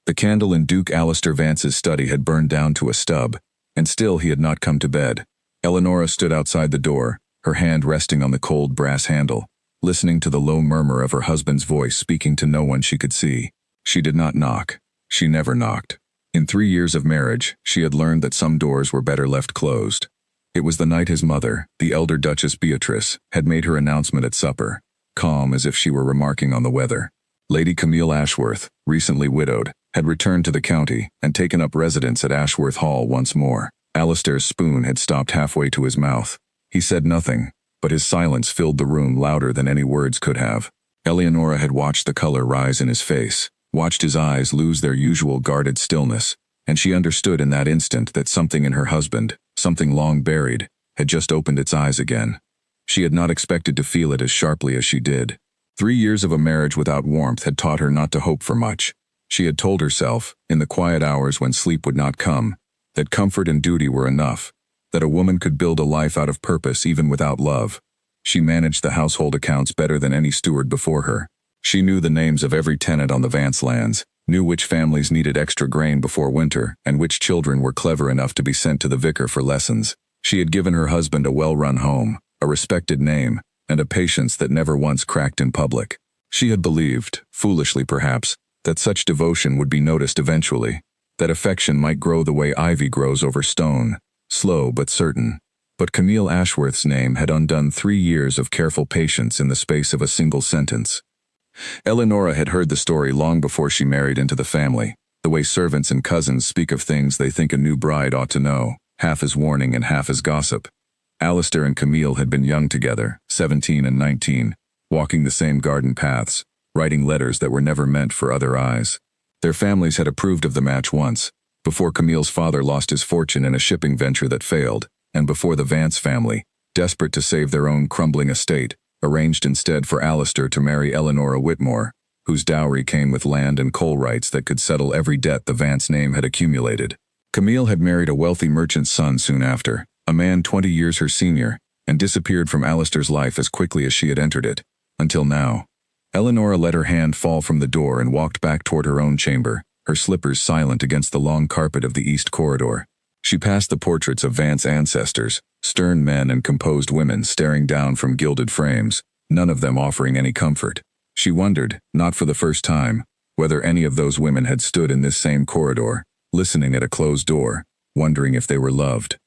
The candle in Duke Alistair Vance's study had burned down to a stub, and still he had not come to bed. Eleonora stood outside the door, her hand resting on the cold brass handle, listening to the low murmur of her husband's voice speaking to no one she could see. She did not knock. She never knocked. In 3 years of marriage, she had learned that some doors were better left closed. It was the night his mother, the elder Duchess Beatrice, had made her announcement at supper, calm as if she were remarking on the weather. Lady Camille Ashworth, recently widowed, had returned to the county and taken up residence at Ashworth Hall once more. Alistair's spoon had stopped halfway to his mouth. He said nothing, but his silence filled the room louder than any words could have. Eleonora had watched the color rise in his face, watched his eyes lose their usual guarded stillness, and she understood in that instant that something in her husband, something long buried, had just opened its eyes again. She had not expected to feel it as sharply as she did. 3 years of a marriage without warmth had taught her not to hope for much. She had told herself, in the quiet hours when sleep would not come, that comfort and duty were enough, that a woman could build a life out of purpose even without love. She managed the household accounts better than any steward before her. She knew the names of every tenant on the Vance lands, knew which families needed extra grain before winter, and which children were clever enough to be sent to the vicar for lessons. She had given her husband a well-run home, a respected name, and a patience that never once cracked in public. She had believed, foolishly perhaps, that such devotion would be noticed eventually, that affection might grow the way ivy grows over stone, slow but certain. But Camille Ashworth's name had undone 3 years of careful patience in the space of a single sentence. Eleonora had heard the story long before she married into the family, the way servants and cousins speak of things they think a new bride ought to know, half as warning and half as gossip. Alistair and Camille had been young together, 17 and 19, walking the same garden paths, writing letters that were never meant for other eyes. Their families had approved of the match once, before Camille's father lost his fortune in a shipping venture that failed, and before the Vance family, desperate to save their own crumbling estate, arranged instead for Alistair to marry Eleonora Whitmore, whose dowry came with land and coal rights that could settle every debt the Vance name had accumulated. Camille had married a wealthy merchant's son soon after, a man 20 years her senior, and disappeared from Alistair's life as quickly as she had entered it, until now. Eleonora let her hand fall from the door and walked back toward her own chamber, her slippers silent against the long carpet of the east corridor. She passed the portraits of Vance ancestors, stern men and composed women staring down from gilded frames, none of them offering any comfort. She wondered, not for the first time, whether any of those women had stood in this same corridor, listening at a closed door, wondering if they were loved.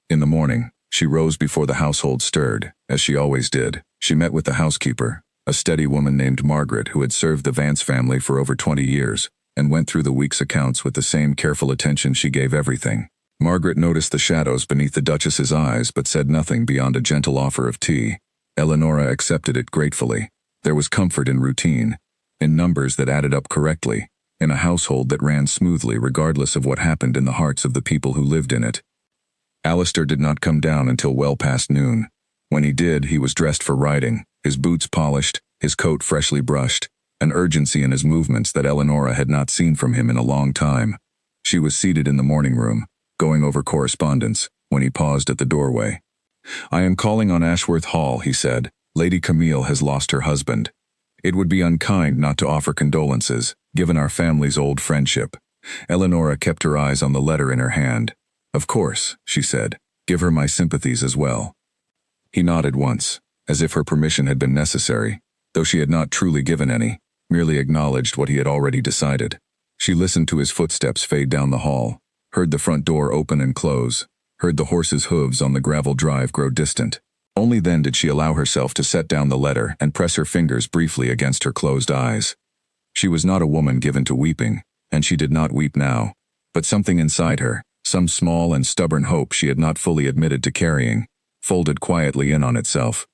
In the morning, she rose before the household stirred, as she always did. She met with the housekeeper, a steady woman named Margaret who had served the Vance family for over 20 years, and went through the week's accounts with the same careful attention she gave everything. Margaret noticed the shadows beneath the Duchess's eyes but said nothing beyond a gentle offer of tea. Eleonora accepted it gratefully. There was comfort in routine, in numbers that added up correctly, in a household that ran smoothly regardless of what happened in the hearts of the people who lived in it. Alistair did not come down until well past noon. When he did, he was dressed for riding, his boots polished, his coat freshly brushed, an urgency in his movements that Eleonora had not seen from him in a long time. She was seated in the morning room, going over correspondence, when he paused at the doorway. "I am calling on Ashworth Hall," he said. "Lady Camille has lost her husband. It would be unkind not to offer condolences, given our family's old friendship." Eleonora kept her eyes on the letter in her hand. "Of course," she said. "Give her my sympathies as well." He nodded once, as if her permission had been necessary, though she had not truly given any, merely acknowledged what he had already decided. She listened to his footsteps fade down the hall, heard the front door open and close, heard the horse's hooves on the gravel drive grow distant. Only then did she allow herself to set down the letter and press her fingers briefly against her closed eyes. She was not a woman given to weeping, and she did not weep now, but something inside her, some small and stubborn hope she had not fully admitted to carrying, folded quietly in on itself.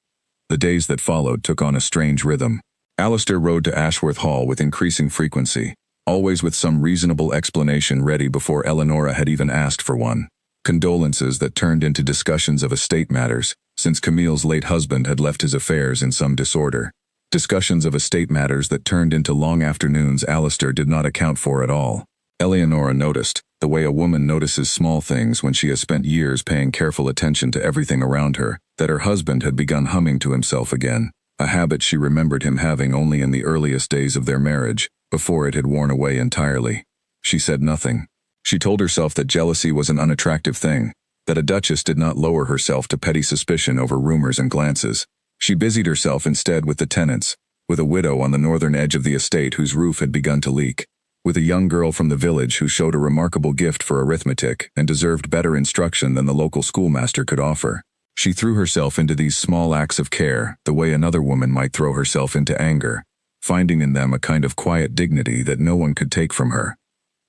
The days that followed took on a strange rhythm. Alistair rode to Ashworth Hall with increasing frequency, always with some reasonable explanation ready before Eleonora had even asked for one. Condolences that turned into discussions of estate matters, since Camille's late husband had left his affairs in some disorder. Discussions of estate matters that turned into long afternoons Alistair did not account for at all. Eleonora noticed, the way a woman notices small things when she has spent years paying careful attention to everything around her, that her husband had begun humming to himself again, a habit she remembered him having only in the earliest days of their marriage, before it had worn away entirely. She said nothing. She told herself that jealousy was an unattractive thing, that a duchess did not lower herself to petty suspicion over rumors and glances. She busied herself instead with the tenants, with a widow on the northern edge of the estate whose roof had begun to leak, with a young girl from the village who showed a remarkable gift for arithmetic and deserved better instruction than the local schoolmaster could offer. She threw herself into these small acts of care the way another woman might throw herself into anger, finding in them a kind of quiet dignity that no one could take from her.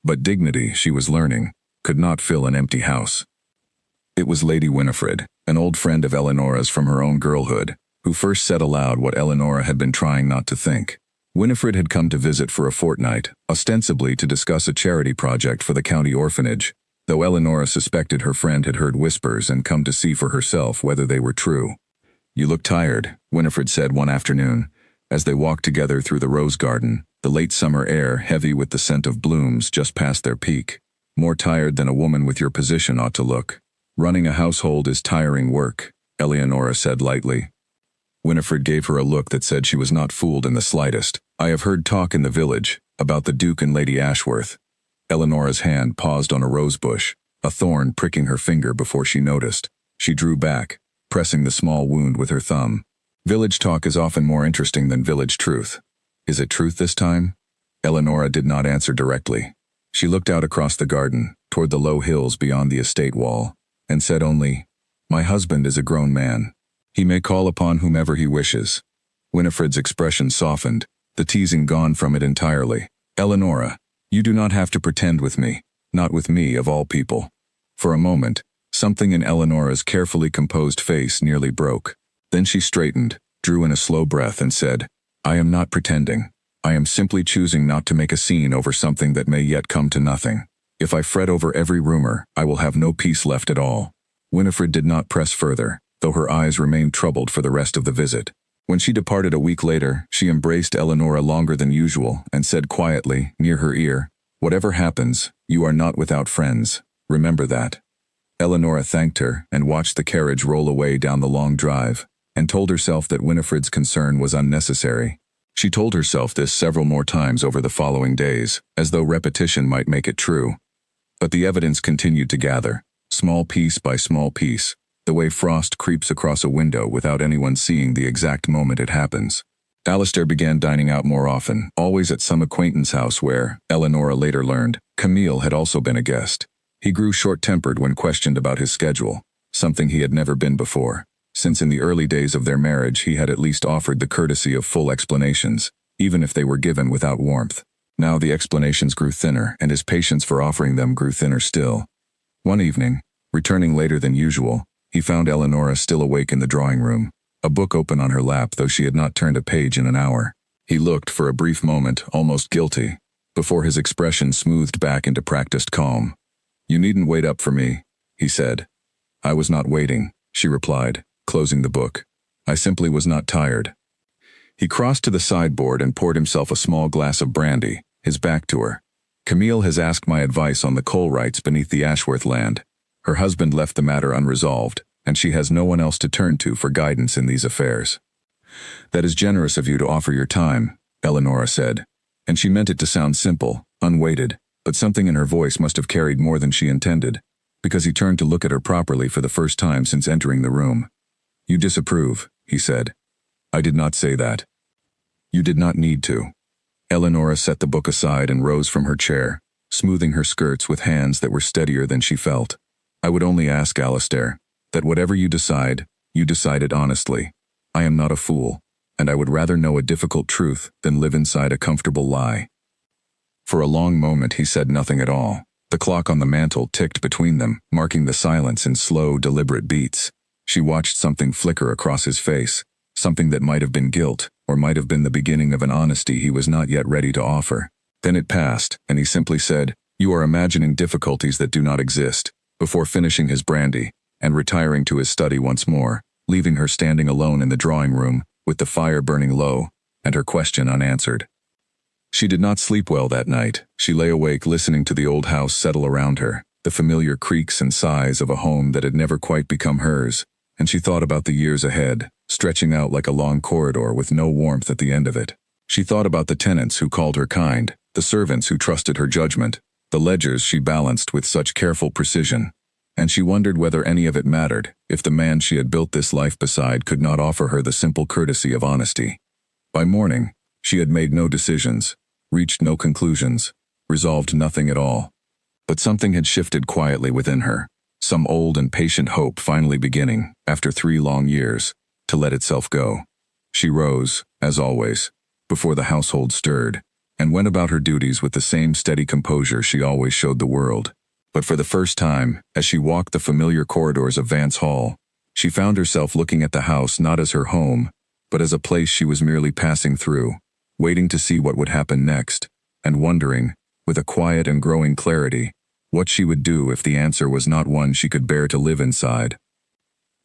But dignity, she was learning, could not fill an empty house. It was Lady Winifred, an old friend of Eleanora's from her own girlhood, who first said aloud what Eleanora had been trying not to think. Winifred had come to visit for a fortnight, ostensibly to discuss a charity project for the county orphanage, though Eleanora suspected her friend had heard whispers and come to see for herself whether they were true. "You look tired," Winifred said one afternoon, as they walked together through the rose garden, the late summer air heavy with the scent of blooms just past their peak. "More tired than a woman with your position ought to look. Running a household is tiring work," Eleanora said lightly. Winifred gave her a look that said she was not fooled in the slightest. "I have heard talk in the village about the Duke and Lady Ashworth." Eleanora's hand paused on a rose bush, a thorn pricking her finger before she noticed. She drew back, pressing the small wound with her thumb. "Village talk is often more interesting than village truth." "Is it truth this time?" Eleanora did not answer directly. She looked out across the garden, toward the low hills beyond the estate wall, and said only, "My husband is a grown man. He may call upon whomever he wishes." Winifred's expression softened, the teasing gone from it entirely. "Eleanora, you do not have to pretend with me, not with me of all people." For a moment, something in Eleanora's carefully composed face nearly broke. Then she straightened, drew in a slow breath and said, "I am not pretending. I am simply choosing not to make a scene over something that may yet come to nothing. If I fret over every rumor, I will have no peace left at all." Winifred did not press further, though her eyes remained troubled for the rest of the visit. When she departed a week later, she embraced Eleanora longer than usual and said quietly, near her ear, "Whatever happens, you are not without friends. Remember that." Eleanora thanked her and watched the carriage roll away down the long drive, and told herself that Winifred's concern was unnecessary. She told herself this several more times over the following days, as though repetition might make it true. But the evidence continued to gather, small piece by small piece, the way frost creeps across a window without anyone seeing the exact moment it happens. Alistair began dining out more often, always at some acquaintance house where, Eleanora later learned, Camille had also been a guest. He grew short-tempered when questioned about his schedule, something he had never been before, since in the early days of their marriage he had at least offered the courtesy of full explanations, even if they were given without warmth. Now the explanations grew thinner, and his patience for offering them grew thinner still. One evening, returning later than usual, he found Eleanora still awake in the drawing room, a book open on her lap though she had not turned a page in an hour. He looked, for a brief moment, almost guilty, before his expression smoothed back into practiced calm. "You needn't wait up for me," he said. "I was not waiting," she replied, closing the book. "I simply was not tired." He crossed to the sideboard and poured himself a small glass of brandy, his back to her. "Camille has asked my advice on the coal rights beneath the Ashworth land. Her husband left the matter unresolved, and she has no one else to turn to for guidance in these affairs." "That is generous of you to offer your time," Eleanora said, and she meant it to sound simple, unweighted, but something in her voice must have carried more than she intended, because he turned to look at her properly for the first time since entering the room. "You disapprove," he said. "I did not say that." "You did not need to." Eleanora set the book aside and rose from her chair, smoothing her skirts with hands that were steadier than she felt. "I would only ask, Alistair, that whatever you decide it honestly. I am not a fool, and I would rather know a difficult truth than live inside a comfortable lie." For a long moment he said nothing at all. The clock on the mantel ticked between them, marking the silence in slow, deliberate beats. She watched something flicker across his face, something that might have been guilt, or might have been the beginning of an honesty he was not yet ready to offer. Then it passed, and he simply said, "You are imagining difficulties that do not exist," before finishing his brandy, and retiring to his study once more, leaving her standing alone in the drawing room, with the fire burning low, and her question unanswered. She did not sleep well that night. She lay awake listening to the old house settle around her, the familiar creaks and sighs of a home that had never quite become hers, and she thought about the years ahead, stretching out like a long corridor with no warmth at the end of it. She thought about the tenants who called her kind, the servants who trusted her judgment, the ledgers she balanced with such careful precision. And she wondered whether any of it mattered, if the man she had built this life beside could not offer her the simple courtesy of honesty. By morning, she had made no decisions, reached no conclusions, resolved nothing at all. But something had shifted quietly within her, some old and patient hope finally beginning, after 3 long years, to let itself go. She rose, as always, before the household stirred, and went about her duties with the same steady composure she always showed the world. But for the first time, as she walked the familiar corridors of Vance Hall, she found herself looking at the house not as her home, but as a place she was merely passing through, waiting to see what would happen next, and wondering, with a quiet and growing clarity, what she would do if the answer was not one she could bear to live inside.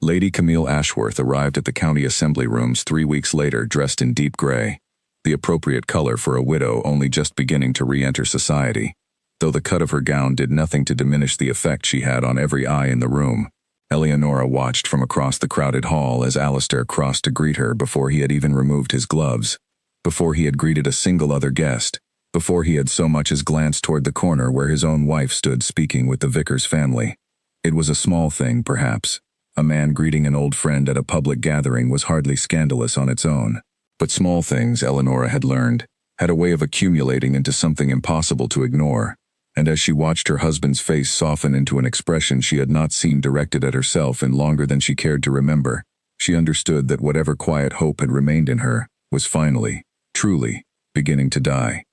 Lady Camille Ashworth arrived at the county assembly rooms 3 weeks later dressed in deep gray, the appropriate color for a widow only just beginning to re-enter society. Though the cut of her gown did nothing to diminish the effect she had on every eye in the room, Eleonora watched from across the crowded hall as Alistair crossed to greet her before he had even removed his gloves, before he had greeted a single other guest, before he had so much as glanced toward the corner where his own wife stood speaking with the vicar's family. It was a small thing, perhaps. A man greeting an old friend at a public gathering was hardly scandalous on its own. But small things, Eleonora had learned, had a way of accumulating into something impossible to ignore. And as she watched her husband's face soften into an expression she had not seen directed at herself in longer than she cared to remember, she understood that whatever quiet hope had remained in her was finally, truly, beginning to die.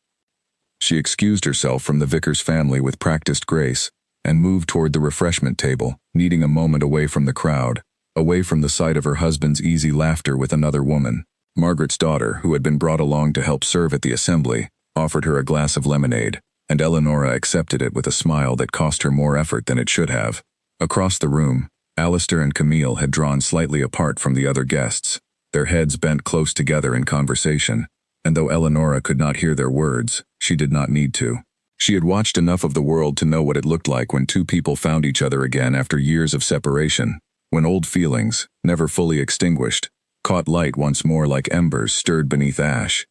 She excused herself from the vicar's family with practiced grace, and moved toward the refreshment table, needing a moment away from the crowd, away from the sight of her husband's easy laughter with another woman. Margaret's daughter, who had been brought along to help serve at the assembly, offered her a glass of lemonade, and Eleonora accepted it with a smile that cost her more effort than it should have. Across the room, Alistair and Camille had drawn slightly apart from the other guests, their heads bent close together in conversation, and though Eleonora could not hear their words, she did not need to. She had watched enough of the world to know what it looked like when two people found each other again after years of separation, when old feelings, never fully extinguished, caught light once more like embers stirred beneath ash.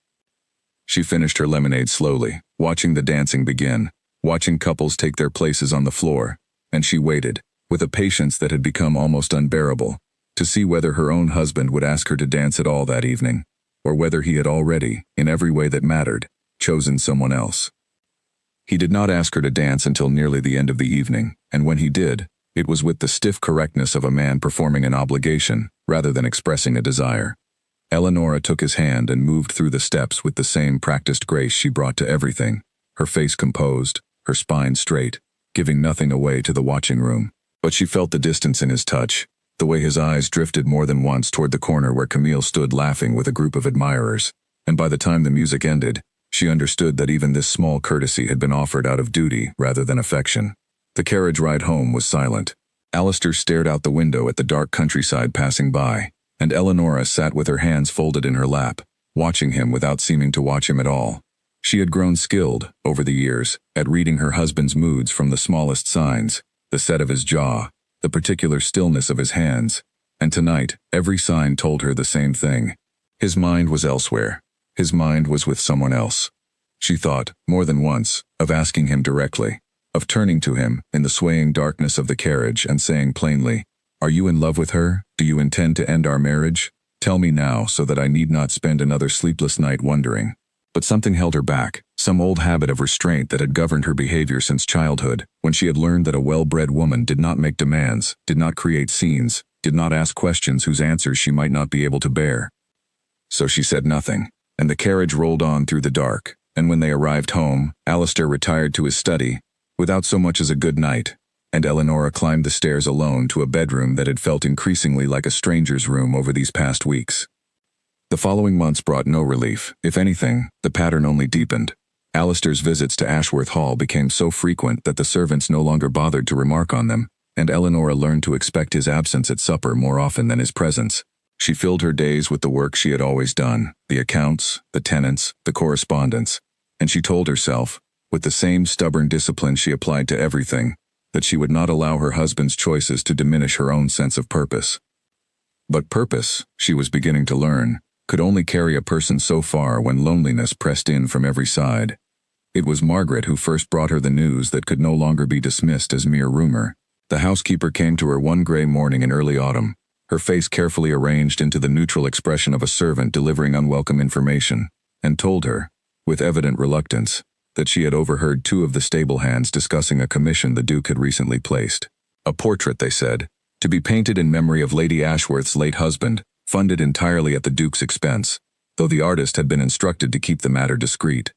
She finished her lemonade slowly, watching the dancing begin, watching couples take their places on the floor, and she waited, with a patience that had become almost unbearable, to see whether her own husband would ask her to dance at all that evening, or whether he had already, in every way that mattered, chosen someone else. He did not ask her to dance until nearly the end of the evening, and when he did, it was with the stiff correctness of a man performing an obligation, rather than expressing a desire. Eleonora took his hand and moved through the steps with the same practiced grace she brought to everything, her face composed, her spine straight, giving nothing away to the watching room. But she felt the distance in his touch, the way his eyes drifted more than once toward the corner where Camille stood laughing with a group of admirers, and by the time the music ended, she understood that even this small courtesy had been offered out of duty rather than affection. The carriage ride home was silent. Alistair stared out the window at the dark countryside passing by, and Eleonora sat with her hands folded in her lap, watching him without seeming to watch him at all. She had grown skilled, over the years, at reading her husband's moods from the smallest signs, the set of his jaw, the particular stillness of his hands, and tonight, every sign told her the same thing. His mind was elsewhere. His mind was with someone else. She thought, more than once, of asking him directly, of turning to him in the swaying darkness of the carriage and saying plainly, "Are you in love with her? Do you intend to end our marriage? Tell me now so that I need not spend another sleepless night wondering." But something held her back, some old habit of restraint that had governed her behavior since childhood, when she had learned that a well-bred woman did not make demands, did not create scenes, did not ask questions whose answers she might not be able to bear. So she said nothing, and the carriage rolled on through the dark, and when they arrived home, Alistair retired to his study, without so much as a good night, and Eleonora climbed the stairs alone to a bedroom that had felt increasingly like a stranger's room over these past weeks. The following months brought no relief. If anything, the pattern only deepened. Alistair's visits to Ashworth Hall became so frequent that the servants no longer bothered to remark on them, and Eleonora learned to expect his absence at supper more often than his presence. She filled her days with the work she had always done, the accounts, the tenants, the correspondence, and she told herself, with the same stubborn discipline she applied to everything, that she would not allow her husband's choices to diminish her own sense of purpose. But purpose, she was beginning to learn, could only carry a person so far when loneliness pressed in from every side. It was Margaret who first brought her the news that could no longer be dismissed as mere rumor. The housekeeper came to her one gray morning in early autumn, her face carefully arranged into the neutral expression of a servant delivering unwelcome information, and told her, with evident reluctance, that she had overheard two of the stable hands discussing a commission the Duke had recently placed. A portrait, they said, to be painted in memory of Lady Ashworth's late husband, funded entirely at the Duke's expense, though the artist had been instructed to keep the matter discreet.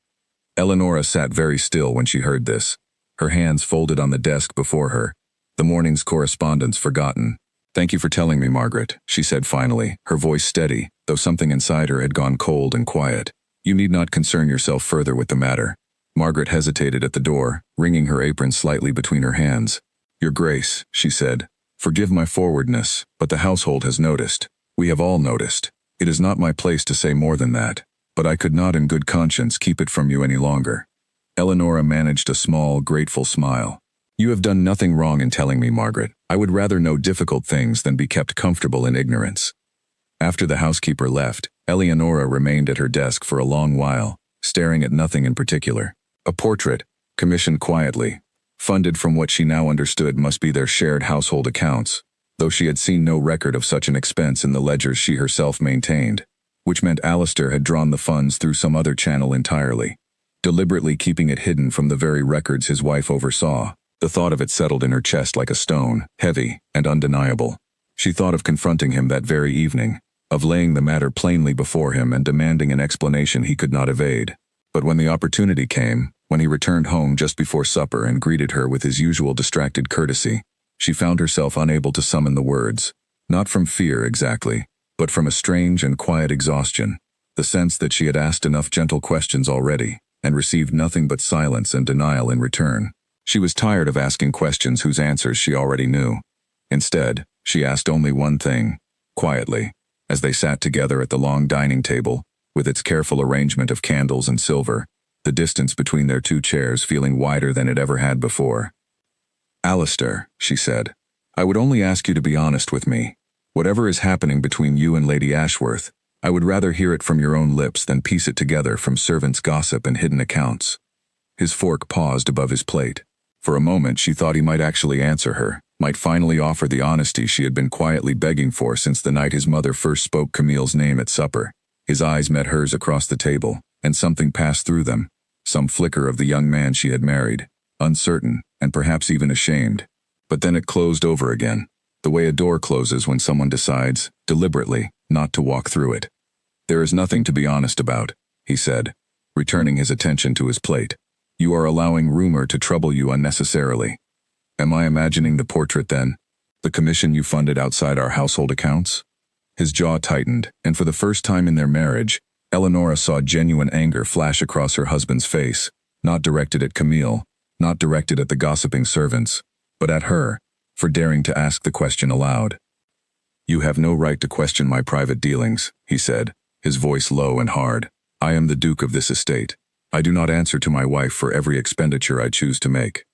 Eleonora sat very still when she heard this, her hands folded on the desk before her, the morning's correspondence forgotten. "Thank you for telling me, Margaret," she said finally, her voice steady, though something inside her had gone cold and quiet. "You need not concern yourself further with the matter." Margaret hesitated at the door, wringing her apron slightly between her hands. "Your Grace," she said, "forgive my forwardness, but the household has noticed. We have all noticed. It is not my place to say more than that, but I could not in good conscience keep it from you any longer." Eleonora managed a small, grateful smile. "You have done nothing wrong in telling me, Margaret. I would rather know difficult things than be kept comfortable in ignorance." After the housekeeper left, Eleonora remained at her desk for a long while, staring at nothing in particular. A portrait, commissioned quietly, funded from what she now understood must be their shared household accounts, though she had seen no record of such an expense in the ledgers she herself maintained, which meant Alistair had drawn the funds through some other channel entirely, deliberately keeping it hidden from the very records his wife oversaw. The thought of it settled in her chest like a stone, heavy and undeniable. She thought of confronting him that very evening, of laying the matter plainly before him and demanding an explanation he could not evade. But when the opportunity came, when he returned home just before supper and greeted her with his usual distracted courtesy, she found herself unable to summon the words, not from fear exactly, but from a strange and quiet exhaustion, the sense that she had asked enough gentle questions already, and received nothing but silence and denial in return. She was tired of asking questions whose answers she already knew. Instead, she asked only one thing, quietly, as they sat together at the long dining table, with its careful arrangement of candles and silver, the distance between their two chairs feeling wider than it ever had before. "Alistair," she said, "I would only ask you to be honest with me. Whatever is happening between you and Lady Ashworth, I would rather hear it from your own lips than piece it together from servants' gossip and hidden accounts." His fork paused above his plate. For a moment she thought he might actually answer her, might finally offer the honesty she had been quietly begging for since the night his mother first spoke Camille's name at supper. His eyes met hers across the table, and something passed through them, some flicker of the young man she had married, uncertain, and perhaps even ashamed. But then it closed over again, the way a door closes when someone decides, deliberately, not to walk through it. "There is nothing to be honest about," he said, returning his attention to his plate. "You are allowing rumor to trouble you unnecessarily." "Am I imagining the portrait then? The commission you funded outside our household accounts?" His jaw tightened, and for the first time in their marriage, Eleonora saw genuine anger flash across her husband's face, not directed at Camille, not directed at the gossiping servants, but at her, for daring to ask the question aloud. "You have no right to question my private dealings," he said, his voice low and hard. "I am the Duke of this estate. I do not answer to my wife for every expenditure I choose to make."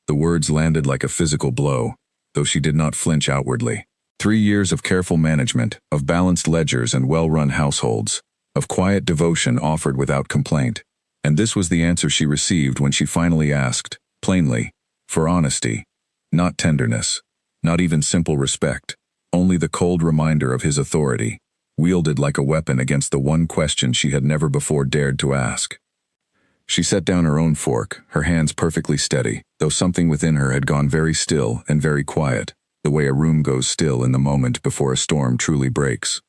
The words landed like a physical blow, though she did not flinch outwardly. 3 years of careful management, of balanced ledgers and well-run households, of quiet devotion offered without complaint. And this was the answer she received when she finally asked, plainly, for honesty, not tenderness, not even simple respect, only the cold reminder of his authority, wielded like a weapon against the one question she had never before dared to ask. She set down her own fork, her hands perfectly steady, though something within her had gone very still and very quiet, the way a room goes still in the moment before a storm truly breaks.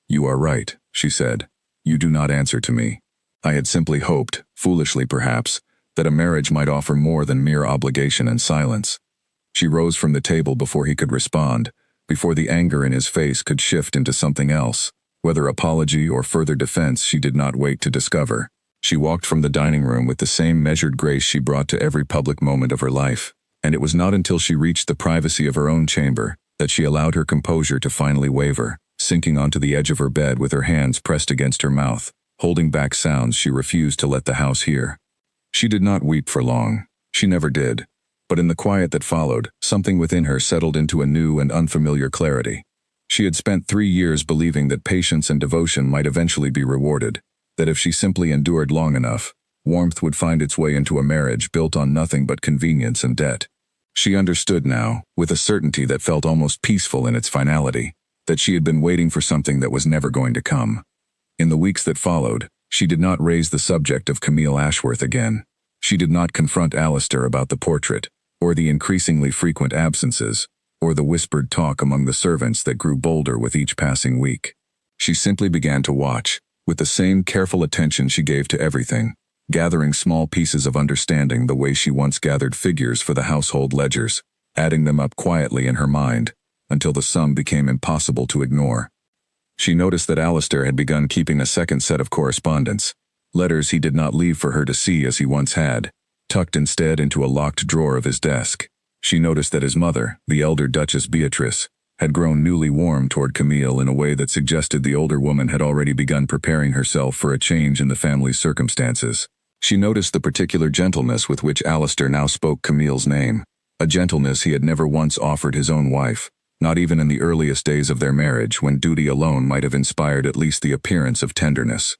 "You are right," she said. "You do not answer to me. I had simply hoped, foolishly perhaps, that a marriage might offer more than mere obligation and silence." She rose from the table before he could respond, before the anger in his face could shift into something else, whether apology or further defense she did not wait to discover. She walked from the dining room with the same measured grace she brought to every public moment of her life, and it was not until she reached the privacy of her own chamber that she allowed her composure to finally waver, sinking onto the edge of her bed with her hands pressed against her mouth, holding back sounds she refused to let the house hear. She did not weep for long. She never did. But in the quiet that followed, something within her settled into a new and unfamiliar clarity. She had spent 3 years believing that patience and devotion might eventually be rewarded, that if she simply endured long enough, Warmth would find its way into a marriage built on nothing but convenience and debt. She understood now, with a certainty that felt almost peaceful in its finality, that she had been waiting for something that was never going to come. In the weeks that followed, she did not raise the subject of Camille Ashworth again. She did not confront Alistair about the portrait, or the increasingly frequent absences, or the whispered talk among the servants that grew bolder with each passing week. She simply began to watch, with the same careful attention she gave to everything, gathering small pieces of understanding the way she once gathered figures for the household ledgers, adding them up quietly in her mind, until the sum became impossible to ignore. She noticed that Alistair had begun keeping a second set of correspondence, letters he did not leave for her to see as he once had, tucked instead into a locked drawer of his desk. She noticed that his mother, the elder Duchess Beatrice, had grown newly warm toward Camille in a way that suggested the older woman had already begun preparing herself for a change in the family's circumstances. She noticed the particular gentleness with which Alistair now spoke Camille's name, a gentleness he had never once offered his own wife, not even in the earliest days of their marriage when duty alone might have inspired at least the appearance of tenderness.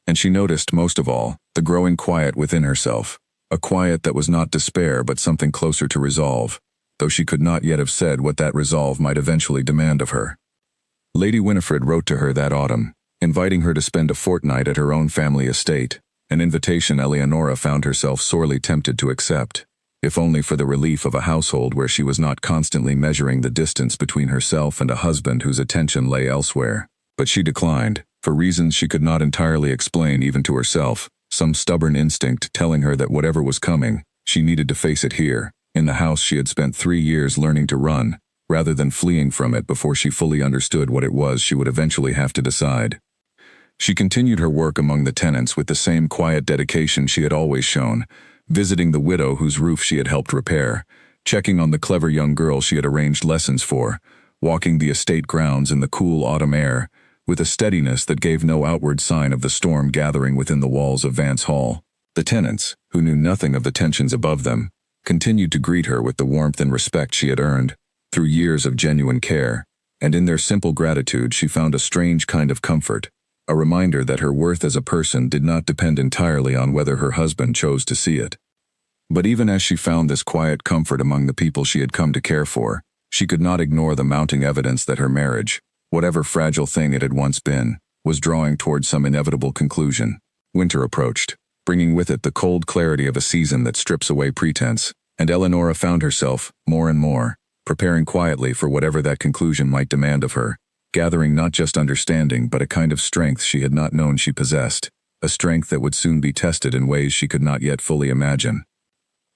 And she noticed, most of all, the growing quiet within herself, a quiet that was not despair but something closer to resolve, though she could not yet have said what that resolve might eventually demand of her. Lady Winifred wrote to her that autumn, inviting her to spend a fortnight at her own family estate, an invitation Eleonora found herself sorely tempted to accept, if only for the relief of a household where she was not constantly measuring the distance between herself and a husband whose attention lay elsewhere. But she declined, for reasons she could not entirely explain even to herself, some stubborn instinct telling her that whatever was coming, she needed to face it here, in the house she had spent 3 years learning to run, rather than fleeing from it before she fully understood what it was she would eventually have to decide. She continued her work among the tenants with the same quiet dedication she had always shown, visiting the widow whose roof she had helped repair, checking on the clever young girl she had arranged lessons for, walking the estate grounds in the cool autumn air, with a steadiness that gave no outward sign of the storm gathering within the walls of Vance Hall. The tenants, who knew nothing of the tensions above them, continued to greet her with the warmth and respect she had earned, through years of genuine care, and in their simple gratitude she found a strange kind of comfort, a reminder that her worth as a person did not depend entirely on whether her husband chose to see it. But even as she found this quiet comfort among the people she had come to care for, she could not ignore the mounting evidence that her marriage, whatever fragile thing it had once been, was drawing towards some inevitable conclusion. Winter approached, bringing with it the cold clarity of a season that strips away pretense, and Eleonora found herself, more and more, preparing quietly for whatever that conclusion might demand of her, gathering not just understanding but a kind of strength she had not known she possessed, a strength that would soon be tested in ways she could not yet fully imagine.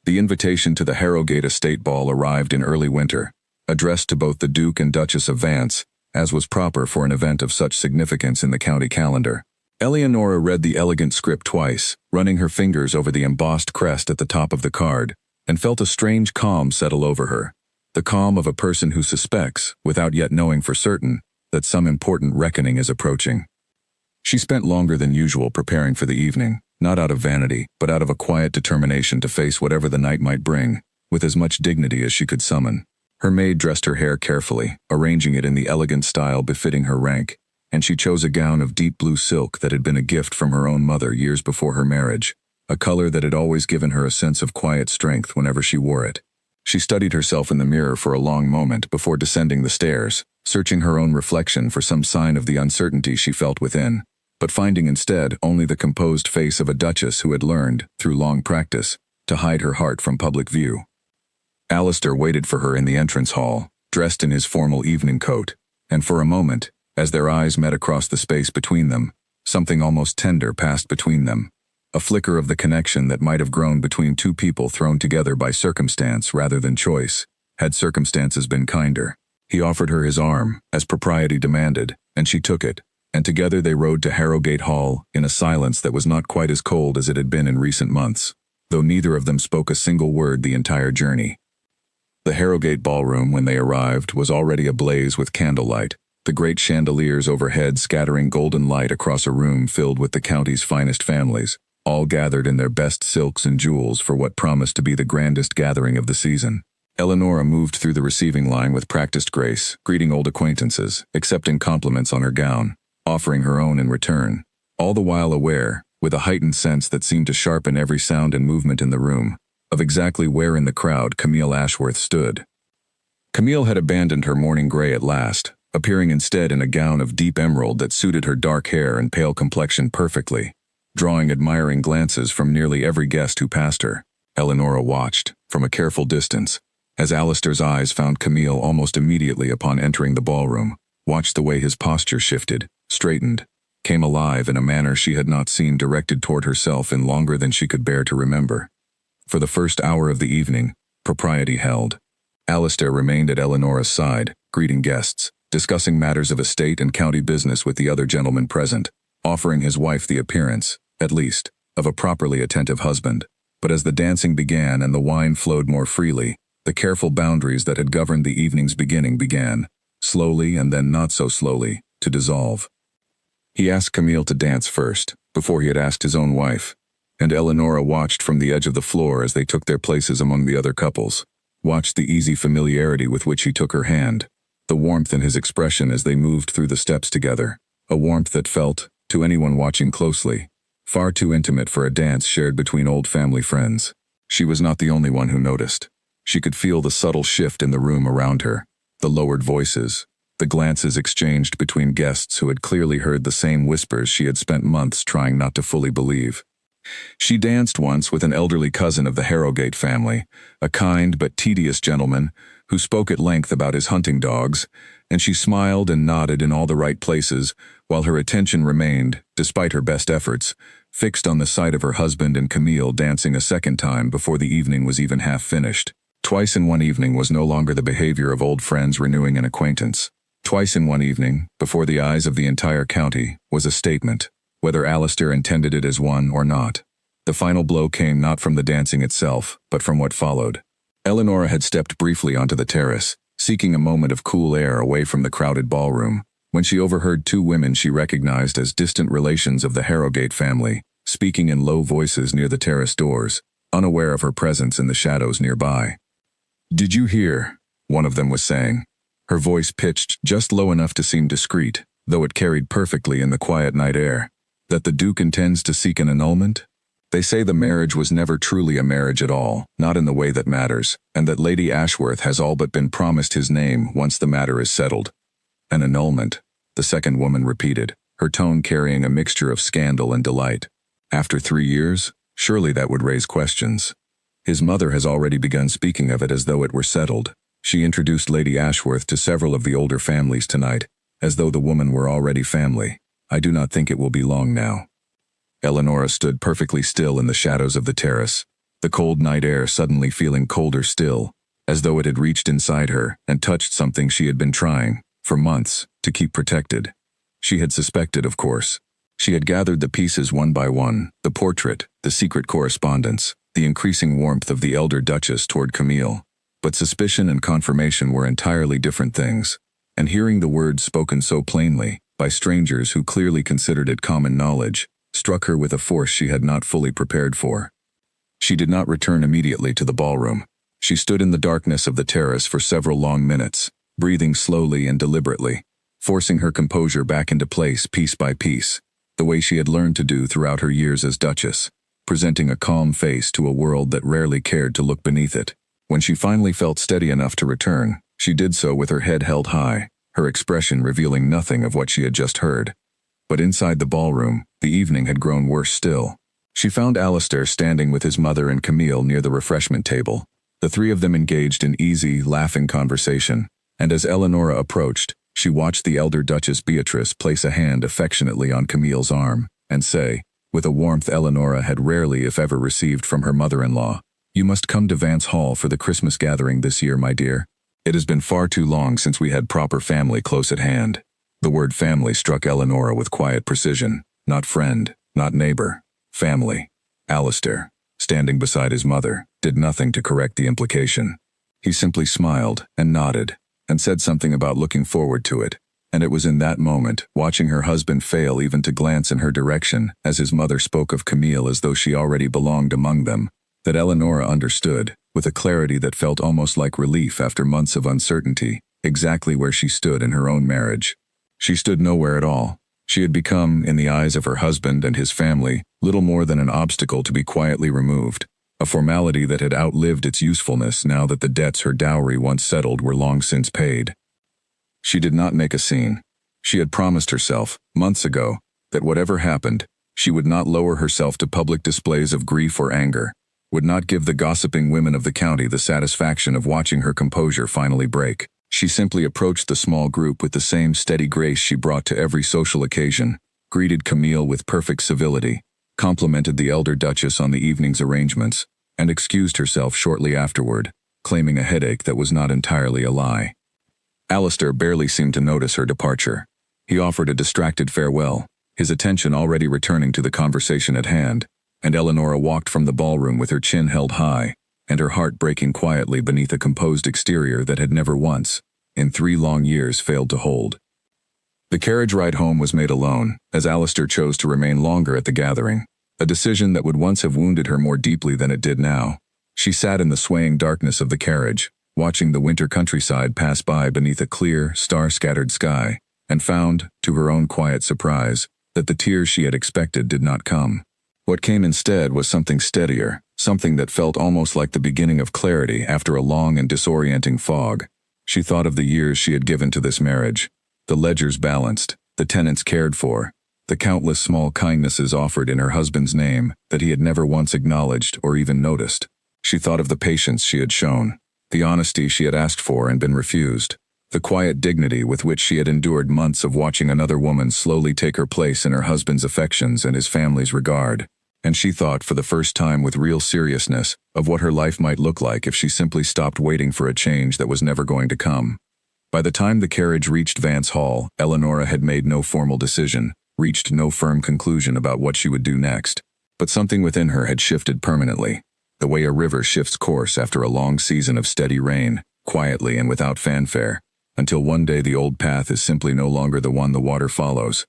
The invitation to the Harrogate estate ball arrived in early winter, addressed to both the Duke and Duchess of Vance, as was proper for an event of such significance in the county calendar. Eleonora read the elegant script twice, running her fingers over the embossed crest at the top of the card, and felt a strange calm settle over her, the calm of a person who suspects, without yet knowing for certain, that some important reckoning is approaching. She spent longer than usual preparing for the evening, not out of vanity, but out of a quiet determination to face whatever the night might bring, with as much dignity as she could summon. Her maid dressed her hair carefully, arranging it in the elegant style befitting her rank, and she chose a gown of deep blue silk that had been a gift from her own mother years before her marriage, a color that had always given her a sense of quiet strength whenever she wore it. She studied herself in the mirror for a long moment before descending the stairs, searching her own reflection for some sign of the uncertainty she felt within, but finding instead only the composed face of a duchess who had learned, through long practice, to hide her heart from public view. Alistair waited for her in the entrance hall, dressed in his formal evening coat, and for a moment, as their eyes met across the space between them, something almost tender passed between them, a flicker of the connection that might have grown between two people thrown together by circumstance rather than choice, had circumstances been kinder. He offered her his arm, as propriety demanded, and she took it, and together they rode to Harrogate Hall in a silence that was not quite as cold as it had been in recent months, though neither of them spoke a single word the entire journey. The Harrogate ballroom, when they arrived, was already ablaze with candlelight, the great chandeliers overhead scattering golden light across a room filled with the county's finest families, all gathered in their best silks and jewels for what promised to be the grandest gathering of the season. Eleonora moved through the receiving line with practiced grace, greeting old acquaintances, accepting compliments on her gown, offering her own in return, all the while aware, with a heightened sense that seemed to sharpen every sound and movement in the room, of exactly where in the crowd Camille Ashworth stood. Camille had abandoned her morning gray at last, appearing instead in a gown of deep emerald that suited her dark hair and pale complexion perfectly, drawing admiring glances from nearly every guest who passed her. Eleonora watched, from a careful distance, as Alistair's eyes found Camille almost immediately upon entering the ballroom, watched the way his posture shifted, straightened, came alive in a manner she had not seen directed toward herself in longer than she could bear to remember. For the first hour of the evening, propriety held. Alistair remained at Eleonora's side, greeting guests, discussing matters of estate and county business with the other gentlemen present, offering his wife the appearance, at least, of a properly attentive husband. But as the dancing began and the wine flowed more freely, the careful boundaries that had governed the evening's beginning began, slowly and then not so slowly, to dissolve. He asked Camille to dance first, before he had asked his own wife, and Eleonora watched from the edge of the floor as they took their places among the other couples, watched the easy familiarity with which he took her hand, the warmth in his expression as they moved through the steps together, a warmth that felt, to anyone watching closely, far too intimate for a dance shared between old family friends. She was not the only one who noticed. She could feel the subtle shift in the room around her, the lowered voices, the glances exchanged between guests who had clearly heard the same whispers she had spent months trying not to fully believe. She danced once with an elderly cousin of the Harrogate family, a kind but tedious gentleman who spoke at length about his hunting dogs, and she smiled and nodded in all the right places, while her attention remained, despite her best efforts, fixed on the sight of her husband and Camille dancing a second time before the evening was even half finished. Twice in one evening was no longer the behavior of old friends renewing an acquaintance. Twice in one evening, before the eyes of the entire county, was a statement, whether Alistair intended it as one or not. The final blow came not from the dancing itself, but from what followed. Eleonora had stepped briefly onto the terrace, seeking a moment of cool air away from the crowded ballroom, when she overheard two women she recognized as distant relations of the Harrogate family, speaking in low voices near the terrace doors, unaware of her presence in the shadows nearby. "Did you hear?" one of them was saying, her voice pitched just low enough to seem discreet, though it carried perfectly in the quiet night air, "that the Duke intends to seek an annulment? They say the marriage was never truly a marriage at all, not in the way that matters, and that Lady Ashworth has all but been promised his name once the matter is settled." "An annulment," the second woman repeated, her tone carrying a mixture of scandal and delight. "After 3 years? Surely that would raise questions. His mother has already begun speaking of it as though it were settled. She introduced Lady Ashworth to several of the older families tonight, as though the woman were already family. I do not think it will be long now." Eleonora stood perfectly still in the shadows of the terrace, the cold night air suddenly feeling colder still, as though it had reached inside her and touched something she had been trying, for months, to keep protected. She had suspected, of course. She had gathered the pieces one by one, the portrait, the secret correspondence, the increasing warmth of the elder Duchess toward Camille. But suspicion and confirmation were entirely different things, and hearing the words spoken so plainly, by strangers who clearly considered it common knowledge, struck her with a force she had not fully prepared for. She did not return immediately to the ballroom. She stood in the darkness of the terrace for several long minutes, breathing slowly and deliberately, forcing her composure back into place piece by piece, the way she had learned to do throughout her years as Duchess, presenting a calm face to a world that rarely cared to look beneath it. When she finally felt steady enough to return, she did so with her head held high, her expression revealing nothing of what she had just heard. But inside the ballroom, the evening had grown worse still. She found Alistair standing with his mother and Camille near the refreshment table, the three of them engaged in easy, laughing conversation, and as Eleonora approached, she watched the elder Duchess Beatrice place a hand affectionately on Camille's arm, and say, with a warmth Eleonora had rarely if ever received from her mother-in-law, "You must come to Vance Hall for the Christmas gathering this year, my dear. It has been far too long since we had proper family close at hand." The word family struck Eleonora with quiet precision. Not friend, not neighbor. Family. Alistair, standing beside his mother, did nothing to correct the implication. He simply smiled and nodded, and said something about looking forward to it, and it was in that moment, watching her husband fail even to glance in her direction as his mother spoke of Camille as though she already belonged among them, that Eleonora understood, with a clarity that felt almost like relief after months of uncertainty, exactly where she stood in her own marriage. She stood nowhere at all. She had become, in the eyes of her husband and his family, little more than an obstacle to be quietly removed, a formality that had outlived its usefulness now that the debts her dowry once settled were long since paid. She did not make a scene. She had promised herself, months ago, that whatever happened, she would not lower herself to public displays of grief or anger, would not give the gossiping women of the county the satisfaction of watching her composure finally break. She simply approached the small group with the same steady grace she brought to every social occasion, greeted Camille with perfect civility, complimented the elder Duchess on the evening's arrangements, and excused herself shortly afterward, claiming a headache that was not entirely a lie. Alistair barely seemed to notice her departure. He offered a distracted farewell, his attention already returning to the conversation at hand, and Eleanora walked from the ballroom with her chin held high, and her heart breaking quietly beneath a composed exterior that had never once, in 3 long years, failed to hold. The carriage ride home was made alone, as Alistair chose to remain longer at the gathering, a decision that would once have wounded her more deeply than it did now. She sat in the swaying darkness of the carriage, watching the winter countryside pass by beneath a clear, star-scattered sky, and found, to her own quiet surprise, that the tears she had expected did not come. What came instead was something steadier, something that felt almost like the beginning of clarity after a long and disorienting fog. She thought of the years she had given to this marriage, the ledgers balanced, the tenants cared for, the countless small kindnesses offered in her husband's name that he had never once acknowledged or even noticed. She thought of the patience she had shown, the honesty she had asked for and been refused, the quiet dignity with which she had endured months of watching another woman slowly take her place in her husband's affections and his family's regard. And she thought, for the first time with real seriousness, of what her life might look like if she simply stopped waiting for a change that was never going to come. By the time the carriage reached Vance Hall, Eleanora had made no formal decision, reached no firm conclusion about what she would do next. But something within her had shifted permanently, the way a river shifts course after a long season of steady rain, quietly and without fanfare, until one day the old path is simply no longer the one the water follows.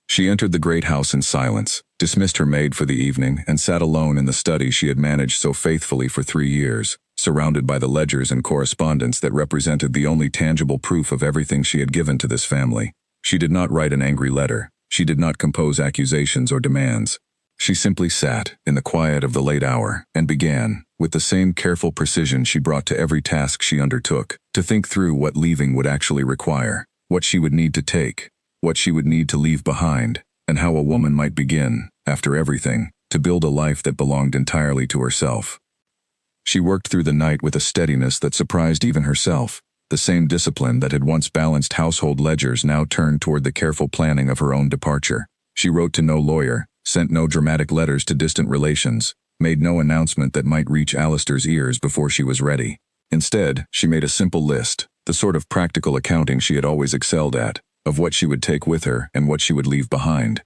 She entered the great house in silence, dismissed her maid for the evening, and sat alone in the study she had managed so faithfully for 3 years, surrounded by the ledgers and correspondence that represented the only tangible proof of everything she had given to this family. She did not write an angry letter. She did not compose accusations or demands. She simply sat, in the quiet of the late hour, and began, with the same careful precision she brought to every task she undertook, to think through what leaving would actually require, what she would need to take, what she would need to leave behind, and how a woman might begin, after everything, to build a life that belonged entirely to herself. She worked through the night with a steadiness that surprised even herself. The same discipline that had once balanced household ledgers now turned toward the careful planning of her own departure. She wrote to no lawyer, sent no dramatic letters to distant relations, made no announcement that might reach Alistair's ears before she was ready. Instead, she made a simple list, the sort of practical accounting she had always excelled at, of what she would take with her and what she would leave behind.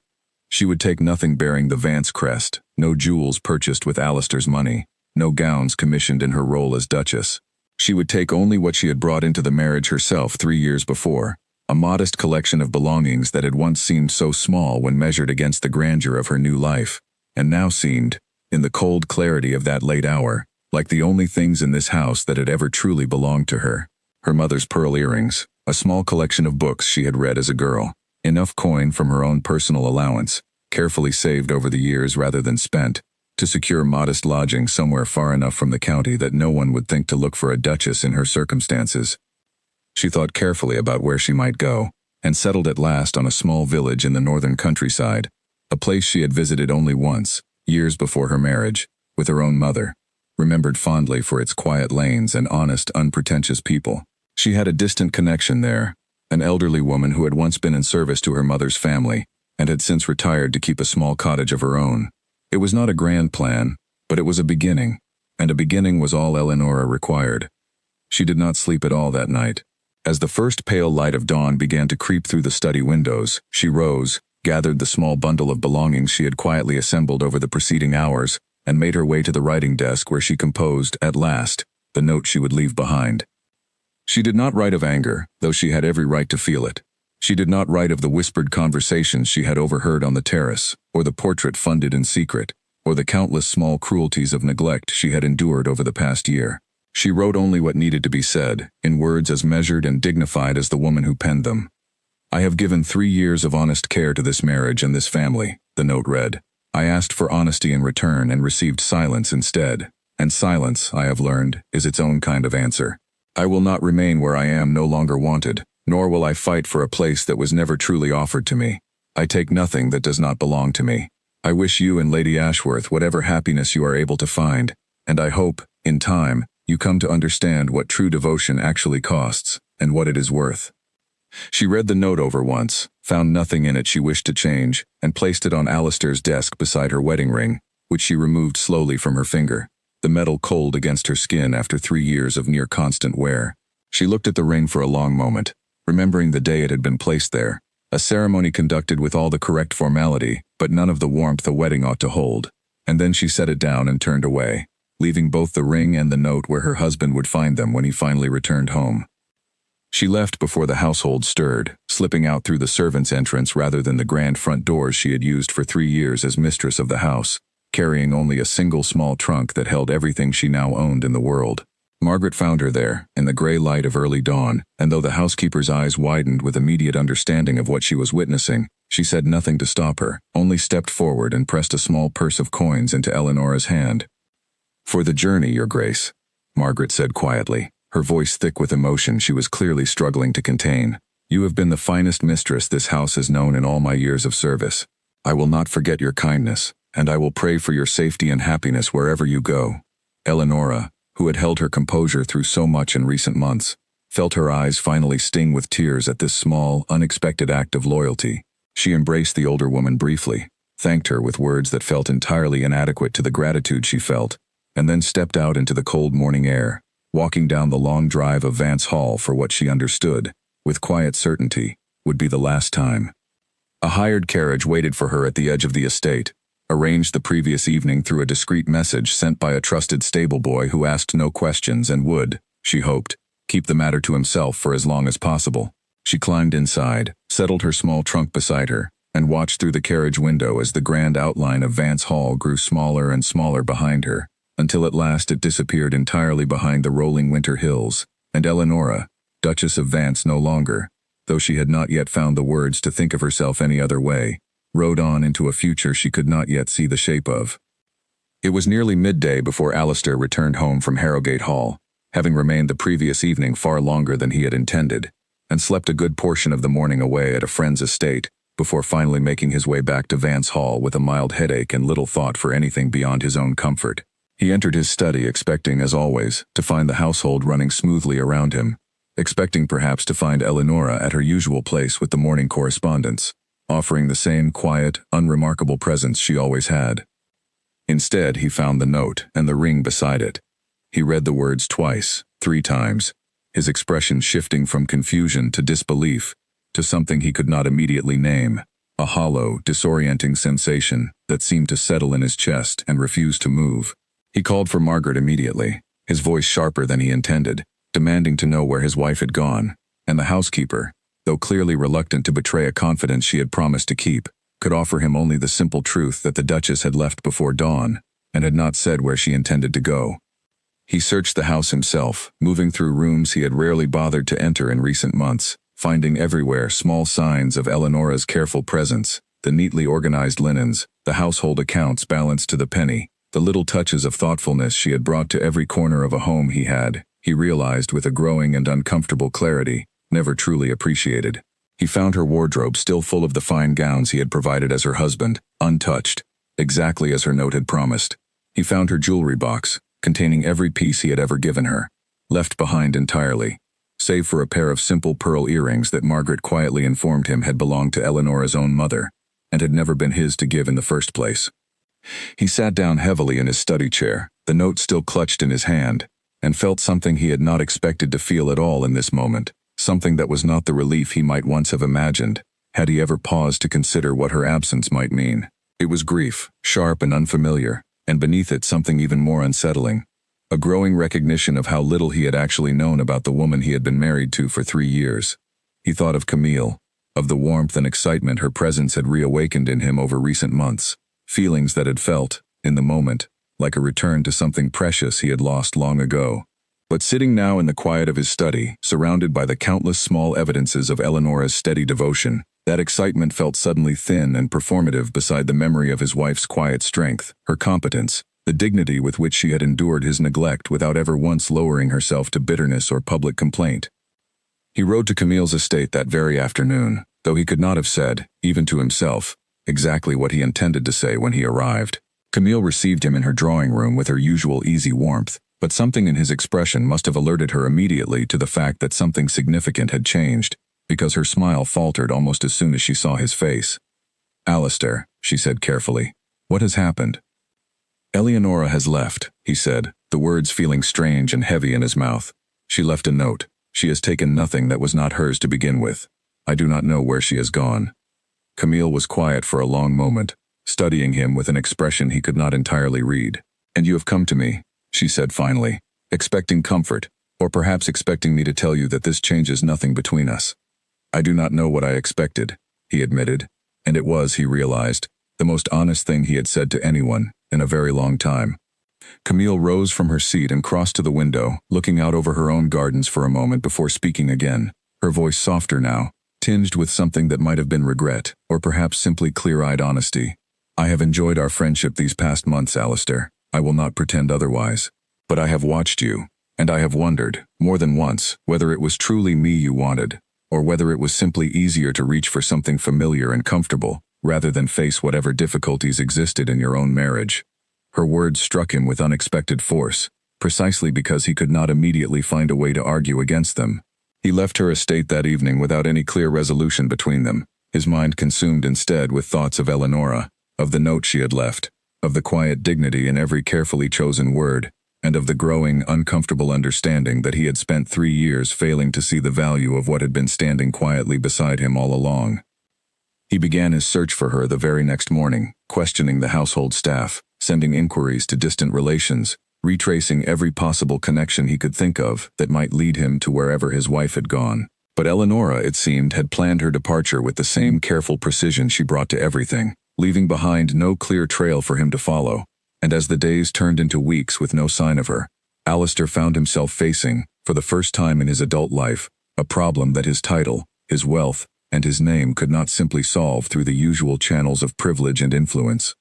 She would take nothing bearing the Vance crest, no jewels purchased with Alistair's money, no gowns commissioned in her role as Duchess. She would take only what she had brought into the marriage herself 3 years before, a modest collection of belongings that had once seemed so small when measured against the grandeur of her new life, and now seemed, in the cold clarity of that late hour, like the only things in this house that had ever truly belonged to her. Her mother's pearl earrings, a small collection of books she had read as a girl, enough coin from her own personal allowance, carefully saved over the years rather than spent, to secure modest lodging somewhere far enough from the county that no one would think to look for a duchess in her circumstances. She thought carefully about where she might go, and settled at last on a small village in the northern countryside, a place she had visited only once, years before her marriage, with her own mother, remembered fondly for its quiet lanes and honest, unpretentious people. She had a distant connection there, an elderly woman who had once been in service to her mother's family, and had since retired to keep a small cottage of her own. It was not a grand plan, but it was a beginning, and a beginning was all Eleanora required. She did not sleep at all that night. As the first pale light of dawn began to creep through the study windows, she rose, gathered the small bundle of belongings she had quietly assembled over the preceding hours, and made her way to the writing desk where she composed, at last, the note she would leave behind. She did not write of anger, though she had every right to feel it. She did not write of the whispered conversations she had overheard on the terrace, or the portrait funded in secret, or the countless small cruelties of neglect she had endured over the past year. She wrote only what needed to be said, in words as measured and dignified as the woman who penned them. I have given 3 years of honest care to this marriage and this family, the note read. I asked for honesty in return and received silence instead. And silence, I have learned, is its own kind of answer. I will not remain where I am no longer wanted, nor will I fight for a place that was never truly offered to me. I take nothing that does not belong to me. I wish you and Lady Ashworth whatever happiness you are able to find, and I hope, in time, you come to understand what true devotion actually costs, and what it is worth. She read the note over once, found nothing in it she wished to change, and placed it on Alistair's desk beside her wedding ring, which she removed slowly from her finger, the metal cold against her skin after 3 years of near constant wear. She looked at the ring for a long moment, remembering the day it had been placed there, a ceremony conducted with all the correct formality, but none of the warmth a wedding ought to hold. And then she set it down and turned away, leaving both the ring and the note where her husband would find them when he finally returned home. She left before the household stirred, slipping out through the servants' entrance rather than the grand front doors she had used for 3 years as mistress of the house, carrying only a single small trunk that held everything she now owned in the world. Margaret found her there, in the gray light of early dawn, and though the housekeeper's eyes widened with immediate understanding of what she was witnessing, she said nothing to stop her, only stepped forward and pressed a small purse of coins into Eleanora's hand. "For the journey, Your Grace," Margaret said quietly, her voice thick with emotion she was clearly struggling to contain. "You have been the finest mistress this house has known in all my years of service. I will not forget your kindness, and I will pray for your safety and happiness wherever you go." Eleanora, who had held her composure through so much in recent months, felt her eyes finally sting with tears at this small, unexpected act of loyalty. She embraced the older woman briefly, thanked her with words that felt entirely inadequate to the gratitude she felt, and then stepped out into the cold morning air, walking down the long drive of Vance Hall for what she understood, with quiet certainty, would be the last time. A hired carriage waited for her at the edge of the estate, arranged the previous evening through a discreet message sent by a trusted stable boy who asked no questions and would, she hoped, keep the matter to himself for as long as possible. She climbed inside, settled her small trunk beside her, and watched through the carriage window as the grand outline of Vance Hall grew smaller and smaller behind her, until at last it disappeared entirely behind the rolling winter hills, and Eleanora, Duchess of Vance no longer, though she had not yet found the words to think of herself any other way, rode on into a future she could not yet see the shape of. It was nearly midday before Alistair returned home from Harrogate Hall, having remained the previous evening far longer than he had intended, and slept a good portion of the morning away at a friend's estate, before finally making his way back to Vance Hall with a mild headache and little thought for anything beyond his own comfort. He entered his study expecting, as always, to find the household running smoothly around him, expecting perhaps to find Eleanora at her usual place with the morning correspondence, offering the same quiet, unremarkable presence she always had. Instead, he found the note and the ring beside it. He read the words twice, 3 times, his expression shifting from confusion to disbelief, to something he could not immediately name, a hollow, disorienting sensation that seemed to settle in his chest and refuse to move. He called for Margaret immediately, his voice sharper than he intended, demanding to know where his wife had gone, and the housekeeper, though clearly reluctant to betray a confidence she had promised to keep, could offer him only the simple truth that the Duchess had left before dawn, and had not said where she intended to go. He searched the house himself, moving through rooms he had rarely bothered to enter in recent months, finding everywhere small signs of Eleanora's careful presence, the neatly organized linens, the household accounts balanced to the penny, the little touches of thoughtfulness she had brought to every corner of a home he realized with a growing and uncomfortable clarity, never truly appreciated. He found her wardrobe still full of the fine gowns he had provided as her husband, untouched, exactly as her note had promised. He found her jewelry box, containing every piece he had ever given her, left behind entirely, save for a pair of simple pearl earrings that Margaret quietly informed him had belonged to Eleanora's own mother, and had never been his to give in the first place. He sat down heavily in his study chair, the note still clutched in his hand, and felt something he had not expected to feel at all in this moment, something that was not the relief he might once have imagined, had he ever paused to consider what her absence might mean. It was grief, sharp and unfamiliar, and beneath it something even more unsettling, a growing recognition of how little he had actually known about the woman he had been married to for 3 years. He thought of Camille, of the warmth and excitement her presence had reawakened in him over recent months, feelings that had felt, in the moment, like a return to something precious he had lost long ago. But sitting now in the quiet of his study, surrounded by the countless small evidences of Eleonora's steady devotion, that excitement felt suddenly thin and performative beside the memory of his wife's quiet strength, her competence, the dignity with which she had endured his neglect without ever once lowering herself to bitterness or public complaint. He rode to Camille's estate that very afternoon, though he could not have said, even to himself, exactly what he intended to say when he arrived. Camille received him in her drawing room with her usual easy warmth, but something in his expression must have alerted her immediately to the fact that something significant had changed, because her smile faltered almost as soon as she saw his face. "Alistair," she said carefully, "what has happened?" "Eleonora has left," he said, the words feeling strange and heavy in his mouth. "She left a note. She has taken nothing that was not hers to begin with. I do not know where she has gone." Camille was quiet for a long moment, studying him with an expression he could not entirely read. "And you have come to me," she said finally, "expecting comfort, or perhaps expecting me to tell you that this changes nothing between us." "I do not know what I expected," he admitted, and it was, he realized, the most honest thing he had said to anyone in a very long time. Camille rose from her seat and crossed to the window, looking out over her own gardens for a moment before speaking again, her voice softer now, tinged with something that might have been regret, or perhaps simply clear-eyed honesty. "I have enjoyed our friendship these past months, Alistair. I will not pretend otherwise. But I have watched you, and I have wondered, more than once, whether it was truly me you wanted, or whether it was simply easier to reach for something familiar and comfortable, rather than face whatever difficulties existed in your own marriage." Her words struck him with unexpected force, precisely because he could not immediately find a way to argue against them. He left her estate that evening without any clear resolution between them, his mind consumed instead with thoughts of Eleonora, of the note she had left, of the quiet dignity in every carefully chosen word, and of the growing, uncomfortable understanding that he had spent 3 years failing to see the value of what had been standing quietly beside him all along. He began his search for her the very next morning, questioning the household staff, sending inquiries to distant relations, retracing every possible connection he could think of that might lead him to wherever his wife had gone. But Eleonora, it seemed, had planned her departure with the same careful precision she brought to everything, leaving behind no clear trail for him to follow. And as the days turned into weeks with no sign of her, Alistair found himself facing, for the first time in his adult life, a problem that his title, his wealth, and his name could not simply solve through the usual channels of privilege and influence.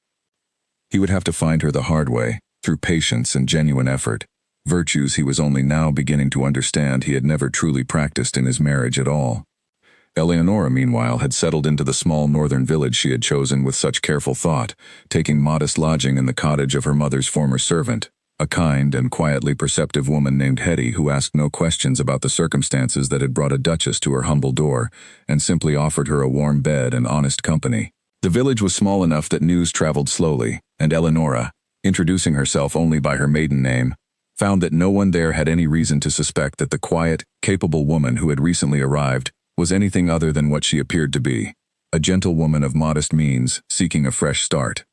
He would have to find her the hard way, through patience and genuine effort, virtues he was only now beginning to understand he had never truly practiced in his marriage at all. Eleonora, meanwhile, had settled into the small northern village she had chosen with such careful thought, taking modest lodging in the cottage of her mother's former servant, a kind and quietly perceptive woman named Hetty who asked no questions about the circumstances that had brought a duchess to her humble door, and simply offered her a warm bed and honest company. The village was small enough that news traveled slowly, and Eleonora, introducing herself only by her maiden name, found that no one there had any reason to suspect that the quiet, capable woman who had recently arrived was anything other than what she appeared to be, a gentlewoman of modest means seeking a fresh start.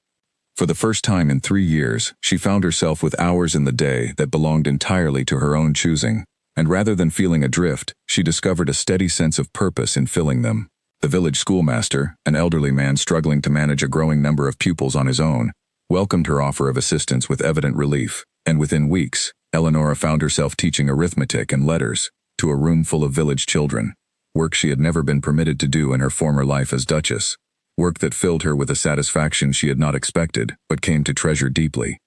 For the first time in 3 years, she found herself with hours in the day that belonged entirely to her own choosing, and rather than feeling adrift, she discovered a steady sense of purpose in filling them. The village schoolmaster, an elderly man struggling to manage a growing number of pupils on his own, welcomed her offer of assistance with evident relief, and within weeks, Eleonora found herself teaching arithmetic and letters to a room full of village children, work she had never been permitted to do in her former life as Duchess, work that filled her with a satisfaction she had not expected but came to treasure deeply.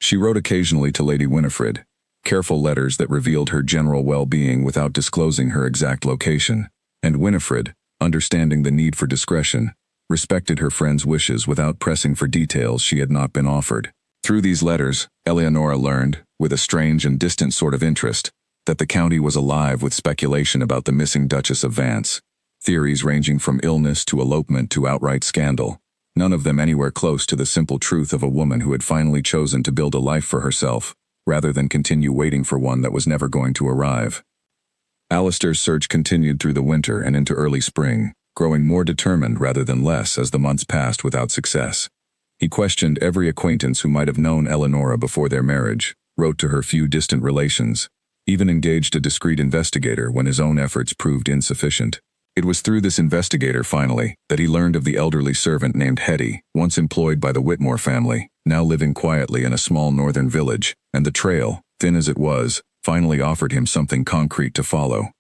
She wrote occasionally to Lady Winifred, careful letters that revealed her general well-being without disclosing her exact location, and Winifred, understanding the need for discretion, respected her friend's wishes without pressing for details she had not been offered. Through these letters, Eleonora learned, with a strange and distant sort of interest, that the county was alive with speculation about the missing Duchess of Vance, theories ranging from illness to elopement to outright scandal, none of them anywhere close to the simple truth of a woman who had finally chosen to build a life for herself, rather than continue waiting for one that was never going to arrive. Alistair's search continued through the winter and into early spring, growing more determined rather than less as the months passed without success. He questioned every acquaintance who might have known Eleonora before their marriage, wrote to her few distant relations, even engaged a discreet investigator when his own efforts proved insufficient. It was through this investigator, finally, that he learned of the elderly servant named Hetty, once employed by the Whitmore family, now living quietly in a small northern village, and the trail, thin as it was, finally offered him something concrete to follow.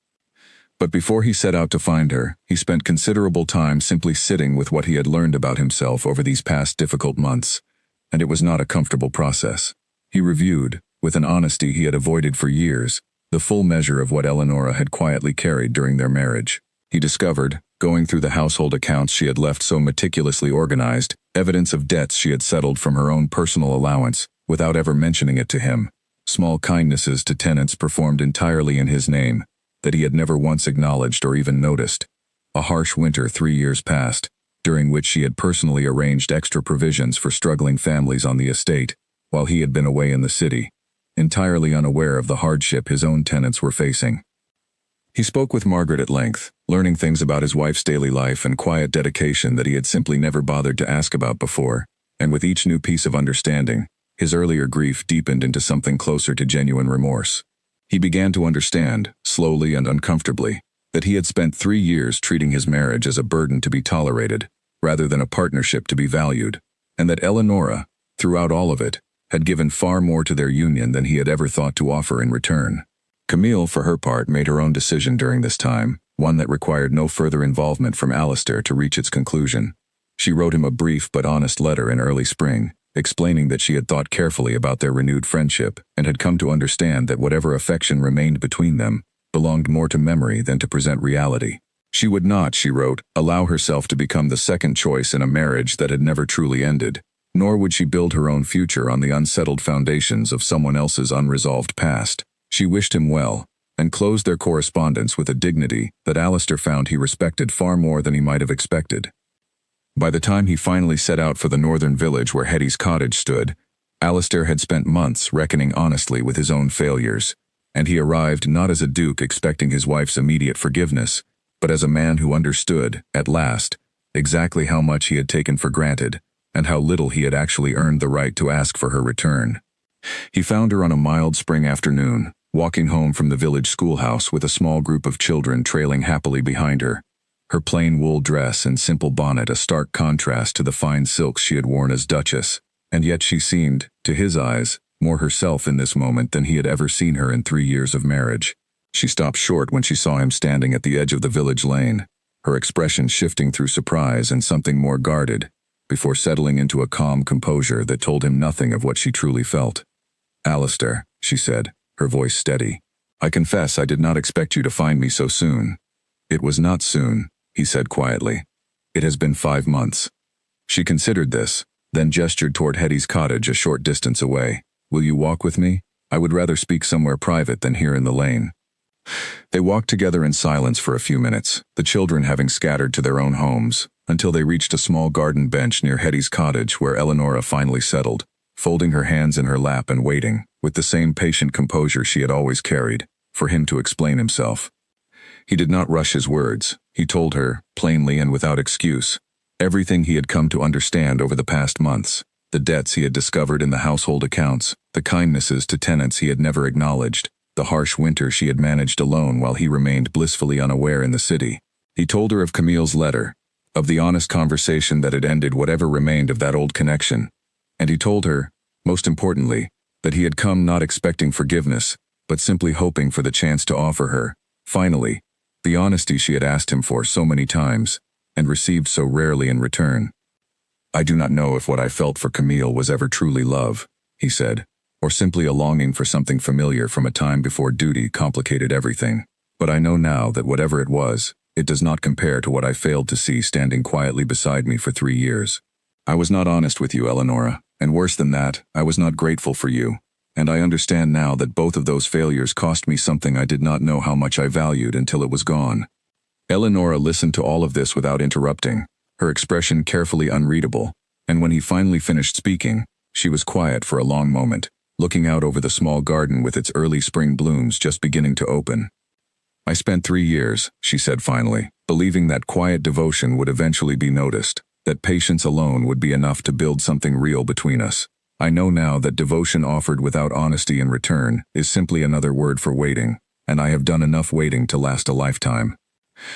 But before he set out to find her, he spent considerable time simply sitting with what he had learned about himself over these past difficult months, and it was not a comfortable process. He reviewed, with an honesty he had avoided for years, the full measure of what Eleonora had quietly carried during their marriage. He discovered, going through the household accounts she had left so meticulously organized, evidence of debts she had settled from her own personal allowance, without ever mentioning it to him, small kindnesses to tenants performed entirely in his name, that he had never once acknowledged or even noticed. A harsh winter 3 years passed, during which she had personally arranged extra provisions for struggling families on the estate, while he had been away in the city, entirely unaware of the hardship his own tenants were facing. He spoke with Margaret at length, learning things about his wife's daily life and quiet dedication that he had simply never bothered to ask about before, and with each new piece of understanding, his earlier grief deepened into something closer to genuine remorse. He began to understand, slowly and uncomfortably, that he had spent 3 years treating his marriage as a burden to be tolerated, rather than a partnership to be valued, and that Eleonora, throughout all of it, had given far more to their union than he had ever thought to offer in return. Camille, for her part, made her own decision during this time, one that required no further involvement from Alistair to reach its conclusion. She wrote him a brief but honest letter in early spring, explaining that she had thought carefully about their renewed friendship and had come to understand that whatever affection remained between them belonged more to memory than to present reality. She would not, she wrote, allow herself to become the second choice in a marriage that had never truly ended, nor would she build her own future on the unsettled foundations of someone else's unresolved past. She wished him well, and closed their correspondence with a dignity that Alistair found he respected far more than he might have expected. By the time he finally set out for the northern village where Hetty's cottage stood, Alistair had spent months reckoning honestly with his own failures, and he arrived not as a duke expecting his wife's immediate forgiveness, but as a man who understood, at last, exactly how much he had taken for granted, and how little he had actually earned the right to ask for her return. He found her on a mild spring afternoon, walking home from the village schoolhouse with a small group of children trailing happily behind her, her plain wool dress and simple bonnet a stark contrast to the fine silks she had worn as Duchess, and yet she seemed, to his eyes, more herself in this moment than he had ever seen her in 3 years of marriage. She stopped short when she saw him standing at the edge of the village lane, her expression shifting through surprise and something more guarded, before settling into a calm composure that told him nothing of what she truly felt. "Alistair," she said, her voice steady, "I confess I did not expect you to find me so soon." "It was not soon," he said quietly. "It has been 5 months." She considered this, then gestured toward Hetty's cottage a short distance away. "Will you walk with me? I would rather speak somewhere private than here in the lane." They walked together in silence for a few minutes, the children having scattered to their own homes, until they reached a small garden bench near Hetty's cottage where Eleonora finally settled, folding her hands in her lap and waiting, with the same patient composure she had always carried, for him to explain himself. He did not rush his words. He told her, plainly and without excuse, everything he had come to understand over the past months, the debts he had discovered in the household accounts, the kindnesses to tenants he had never acknowledged, the harsh winter she had managed alone while he remained blissfully unaware in the city. He told her of Camille's letter, of the honest conversation that had ended whatever remained of that old connection, and he told her, most importantly, that he had come not expecting forgiveness, but simply hoping for the chance to offer her, finally, the honesty she had asked him for so many times, and received so rarely in return. "I do not know if what I felt for Camille was ever truly love," he said, "or simply a longing for something familiar from a time before duty complicated everything. But I know now that whatever it was, it does not compare to what I failed to see standing quietly beside me for 3 years. I was not honest with you, Eleonora, and worse than that, I was not grateful for you, and I understand now that both of those failures cost me something I did not know how much I valued until it was gone." Eleonora listened to all of this without interrupting, her expression carefully unreadable, and when he finally finished speaking, she was quiet for a long moment, looking out over the small garden with its early spring blooms just beginning to open. "I spent 3 years," she said finally, "believing that quiet devotion would eventually be noticed, that patience alone would be enough to build something real between us. I know now that devotion offered without honesty in return is simply another word for waiting, and I have done enough waiting to last a lifetime.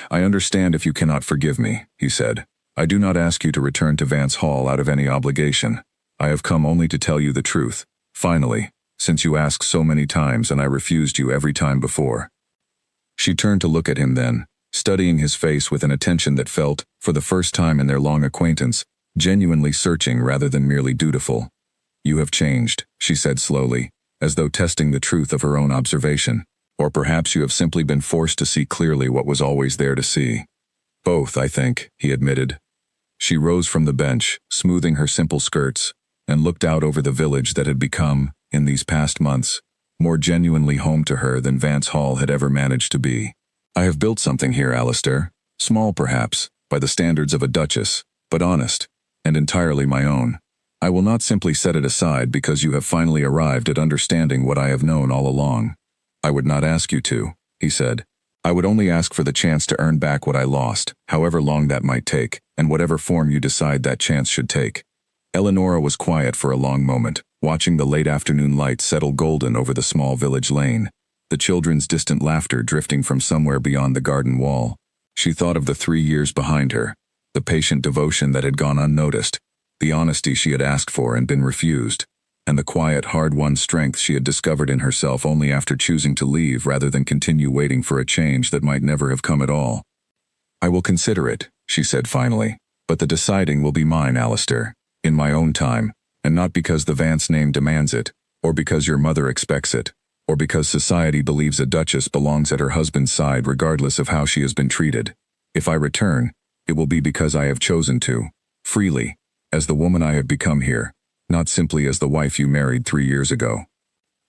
I understand if you cannot forgive me," he said. "I do not ask you to return to Vance Hall out of any obligation. I have come only to tell you the truth. Finally, since you asked so many times and I refused you every time before." She turned to look at him then, studying his face with an attention that felt, for the first time in their long acquaintance, genuinely searching rather than merely dutiful. "You have changed," she said slowly, as though testing the truth of her own observation. "Or perhaps you have simply been forced to see clearly what was always there to see." "Both, I think," he admitted. She rose from the bench, smoothing her simple skirts, and looked out over the village that had become, in these past months, more genuinely home to her than Vance Hall had ever managed to be. "I have built something here, Alistair. Small, perhaps, by the standards of a duchess, but honest, and entirely my own. I will not simply set it aside because you have finally arrived at understanding what I have known all along. I would not ask you to," he said. "I would only ask for the chance to earn back what I lost, however long that might take, and whatever form you decide that chance should take." Eleonora was quiet for a long moment, watching the late afternoon light settle golden over the small village lane, the children's distant laughter drifting from somewhere beyond the garden wall. She thought of the 3 years behind her, the patient devotion that had gone unnoticed, the honesty she had asked for and been refused, and the quiet, hard-won strength she had discovered in herself only after choosing to leave rather than continue waiting for a change that might never have come at all. "I will consider it," she said finally, "but the deciding will be mine, Alistair, in my own time, and not because the Vance name demands it, or because your mother expects it, or because society believes a duchess belongs at her husband's side regardless of how she has been treated. If I return, it will be because I have chosen to, freely, as the woman I have become here, not simply as the wife you married 3 years ago."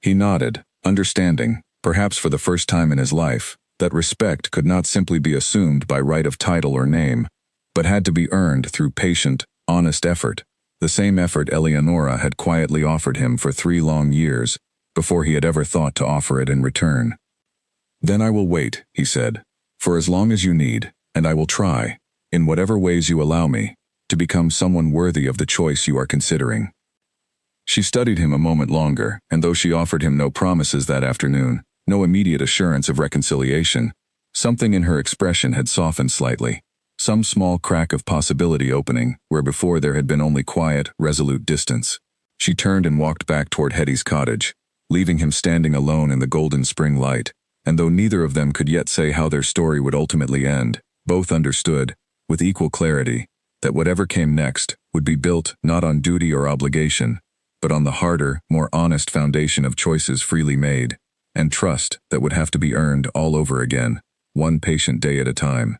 He nodded, understanding, perhaps for the first time in his life, that respect could not simply be assumed by right of title or name, but had to be earned through patient, honest effort, the same effort Eleonora had quietly offered him for 3 long years, before he had ever thought to offer it in return. "Then I will wait," he said, "for as long as you need, and I will try, in whatever ways you allow me, to become someone worthy of the choice you are considering." She studied him a moment longer, and though she offered him no promises that afternoon, no immediate assurance of reconciliation, something in her expression had softened slightly, some small crack of possibility opening where before there had been only quiet, resolute distance. She turned and walked back toward Hetty's cottage, leaving him standing alone in the golden spring light, and though neither of them could yet say how their story would ultimately end, both understood, with equal clarity, that whatever came next would be built not on duty or obligation, but on the harder, more honest foundation of choices freely made, and trust that would have to be earned all over again, one patient day at a time.